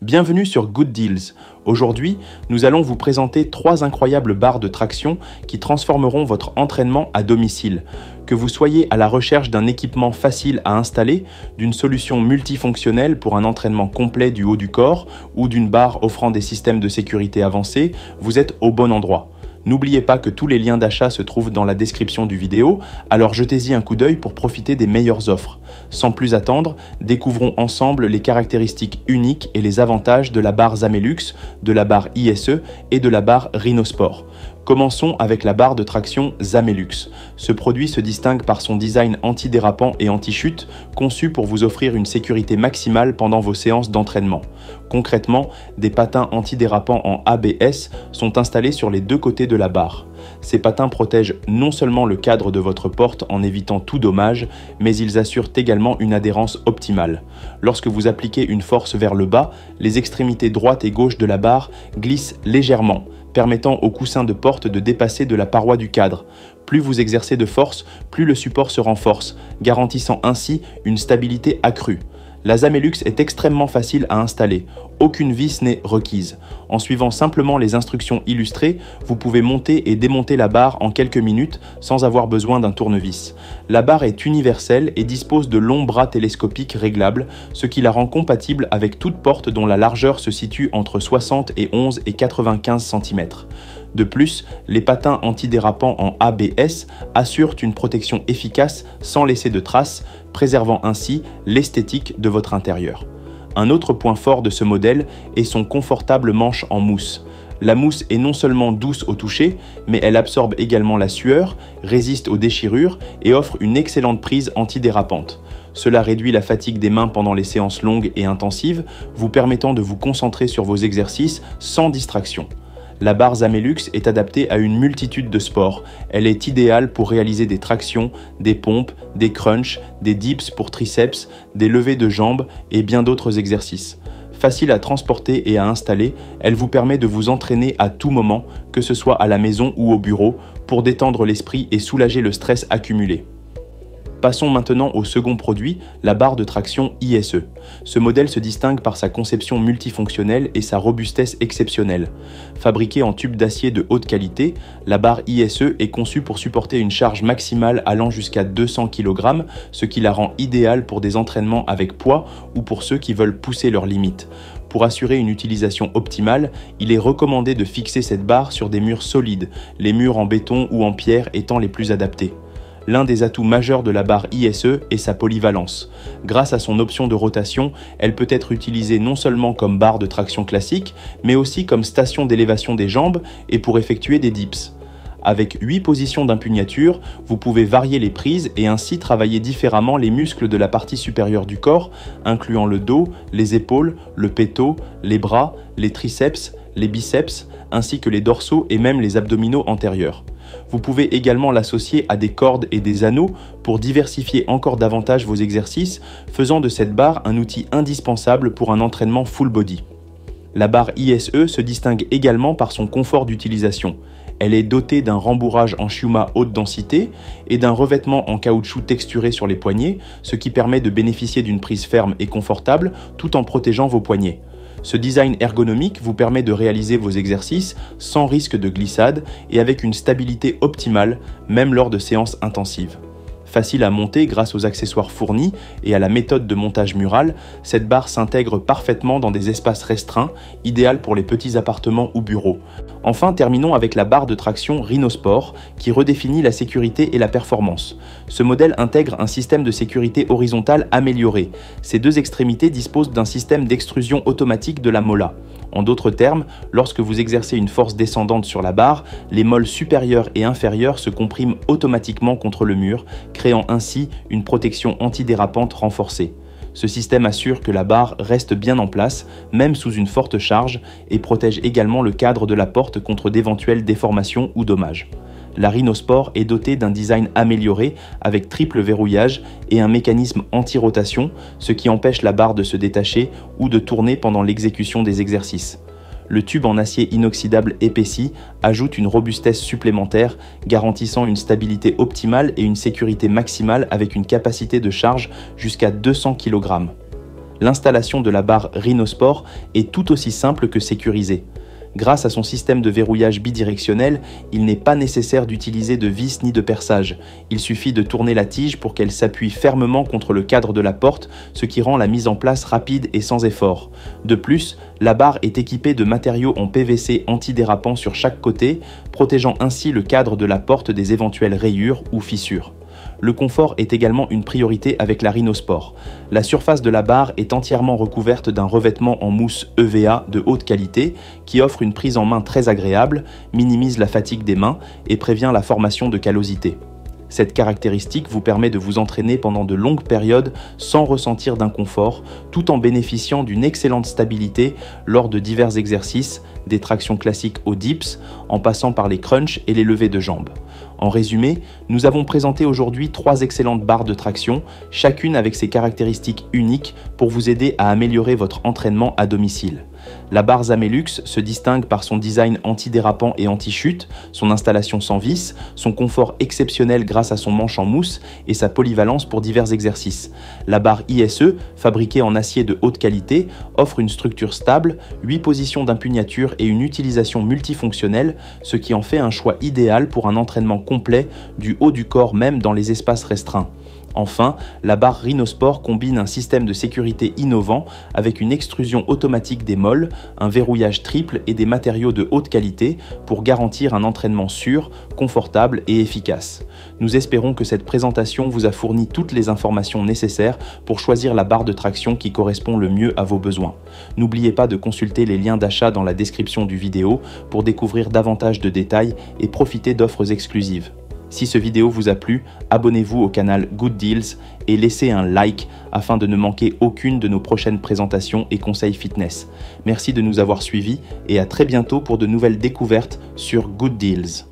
Bienvenue sur Good Deals. Aujourd'hui, nous allons vous présenter 3 incroyables barres de traction qui transformeront votre entraînement à domicile. Que vous soyez à la recherche d'un équipement facile à installer, d'une solution multifonctionnelle pour un entraînement complet du haut du corps ou d'une barre offrant des systèmes de sécurité avancés, vous êtes au bon endroit. N'oubliez pas que tous les liens d'achat se trouvent dans la description du vidéo, alors jetez-y un coup d'œil pour profiter des meilleures offres. Sans plus attendre, découvrons ensemble les caractéristiques uniques et les avantages de la barre Zamelux, de la barre ISE et de la barre Rhinosport. Commençons avec la barre de traction Zamelux. Ce produit se distingue par son design antidérapant et anti-chute, conçu pour vous offrir une sécurité maximale pendant vos séances d'entraînement. Concrètement, des patins antidérapants en ABS sont installés sur les deux côtés de la barre. Ces patins protègent non seulement le cadre de votre porte en évitant tout dommage, mais ils assurent également une adhérence optimale. Lorsque vous appliquez une force vers le bas, les extrémités droite et gauche de la barre glissent légèrement, permettant au coussin de porte de dépasser de la paroi du cadre. Plus vous exercez de force, plus le support se renforce, garantissant ainsi une stabilité accrue. La Zamelux est extrêmement facile à installer, aucune vis n'est requise. En suivant simplement les instructions illustrées, vous pouvez monter et démonter la barre en quelques minutes sans avoir besoin d'un tournevis. La barre est universelle et dispose de longs bras télescopiques réglables, ce qui la rend compatible avec toute porte dont la largeur se situe entre 71 et 95 cm. De plus, les patins antidérapants en ABS assurent une protection efficace sans laisser de traces, préservant ainsi l'esthétique de votre intérieur. Un autre point fort de ce modèle est son confortable manche en mousse. La mousse est non seulement douce au toucher, mais elle absorbe également la sueur, résiste aux déchirures et offre une excellente prise antidérapante. Cela réduit la fatigue des mains pendant les séances longues et intensives, vous permettant de vous concentrer sur vos exercices sans distraction. La barre Zamelux est adaptée à une multitude de sports. Elle est idéale pour réaliser des tractions, des pompes, des crunchs, des dips pour triceps, des levées de jambes et bien d'autres exercices. Facile à transporter et à installer, elle vous permet de vous entraîner à tout moment, que ce soit à la maison ou au bureau, pour détendre l'esprit et soulager le stress accumulé. Passons maintenant au second produit, la barre de traction ISE. Ce modèle se distingue par sa conception multifonctionnelle et sa robustesse exceptionnelle. Fabriquée en tube d'acier de haute qualité, la barre ISE est conçue pour supporter une charge maximale allant jusqu'à 200 kg, ce qui la rend idéale pour des entraînements avec poids ou pour ceux qui veulent pousser leurs limites. Pour assurer une utilisation optimale, il est recommandé de fixer cette barre sur des murs solides, les murs en béton ou en pierre étant les plus adaptés. L'un des atouts majeurs de la barre ISE est sa polyvalence. Grâce à son option de rotation, elle peut être utilisée non seulement comme barre de traction classique, mais aussi comme station d'élévation des jambes et pour effectuer des dips. Avec 8 positions d'impugnature, vous pouvez varier les prises et ainsi travailler différemment les muscles de la partie supérieure du corps, incluant le dos, les épaules, le péto, les bras, les triceps, les biceps, ainsi que les dorsaux et même les abdominaux antérieurs. Vous pouvez également l'associer à des cordes et des anneaux pour diversifier encore davantage vos exercices, faisant de cette barre un outil indispensable pour un entraînement full body. La barre ISE se distingue également par son confort d'utilisation. Elle est dotée d'un rembourrage en Shuma haute densité et d'un revêtement en caoutchouc texturé sur les poignets, ce qui permet de bénéficier d'une prise ferme et confortable tout en protégeant vos poignets. Ce design ergonomique vous permet de réaliser vos exercices sans risque de glissade et avec une stabilité optimale, même lors de séances intensives. Facile à monter grâce aux accessoires fournis et à la méthode de montage mural, cette barre s'intègre parfaitement dans des espaces restreints, idéal pour les petits appartements ou bureaux. Enfin, terminons avec la barre de traction Rhinosport qui redéfinit la sécurité et la performance. Ce modèle intègre un système de sécurité horizontale amélioré. Ces deux extrémités disposent d'un système d'extrusion automatique de la molla. En d'autres termes, lorsque vous exercez une force descendante sur la barre, les moelles supérieures et inférieures se compriment automatiquement contre le mur, créant ainsi une protection antidérapante renforcée. Ce système assure que la barre reste bien en place, même sous une forte charge, et protège également le cadre de la porte contre d'éventuelles déformations ou dommages. La Rhinosport est dotée d'un design amélioré avec triple verrouillage et un mécanisme anti-rotation, ce qui empêche la barre de se détacher ou de tourner pendant l'exécution des exercices. Le tube en acier inoxydable épaissi ajoute une robustesse supplémentaire, garantissant une stabilité optimale et une sécurité maximale avec une capacité de charge jusqu'à 200 kg. L'installation de la barre Rhinosport est tout aussi simple que sécurisée. Grâce à son système de verrouillage bidirectionnel, il n'est pas nécessaire d'utiliser de vis ni de perçage. Il suffit de tourner la tige pour qu'elle s'appuie fermement contre le cadre de la porte, ce qui rend la mise en place rapide et sans effort. De plus, la barre est équipée de matériaux en PVC antidérapants sur chaque côté, protégeant ainsi le cadre de la porte des éventuelles rayures ou fissures. Le confort est également une priorité avec la Rhinosport. La surface de la barre est entièrement recouverte d'un revêtement en mousse EVA de haute qualité qui offre une prise en main très agréable, minimise la fatigue des mains et prévient la formation de callosité. Cette caractéristique vous permet de vous entraîner pendant de longues périodes sans ressentir d'inconfort, tout en bénéficiant d'une excellente stabilité lors de divers exercices, des tractions classiques aux dips, en passant par les crunchs et les levées de jambes. En résumé, nous avons présenté aujourd'hui 3 excellentes barres de traction, chacune avec ses caractéristiques uniques pour vous aider à améliorer votre entraînement à domicile. La barre Zamelux se distingue par son design antidérapant et anti-chute, son installation sans vis, son confort exceptionnel grâce à son manche en mousse et sa polyvalence pour divers exercices. La barre ISE, fabriquée en acier de haute qualité, offre une structure stable, 8 positions d'impugnature et une utilisation multifonctionnelle, ce qui en fait un choix idéal pour un entraînement complet du haut du corps même dans les espaces restreints. Enfin, la barre Rhinosport combine un système de sécurité innovant avec une extrusion automatique des molles, un verrouillage triple et des matériaux de haute qualité pour garantir un entraînement sûr, confortable et efficace. Nous espérons que cette présentation vous a fourni toutes les informations nécessaires pour choisir la barre de traction qui correspond le mieux à vos besoins. N'oubliez pas de consulter les liens d'achat dans la description du vidéo pour découvrir davantage de détails et profiter d'offres exclusives. Si ce vidéo vous a plu, abonnez-vous au canal Good Deals et laissez un like afin de ne manquer aucune de nos prochaines présentations et conseils fitness. Merci de nous avoir suivis et à très bientôt pour de nouvelles découvertes sur Good Deals.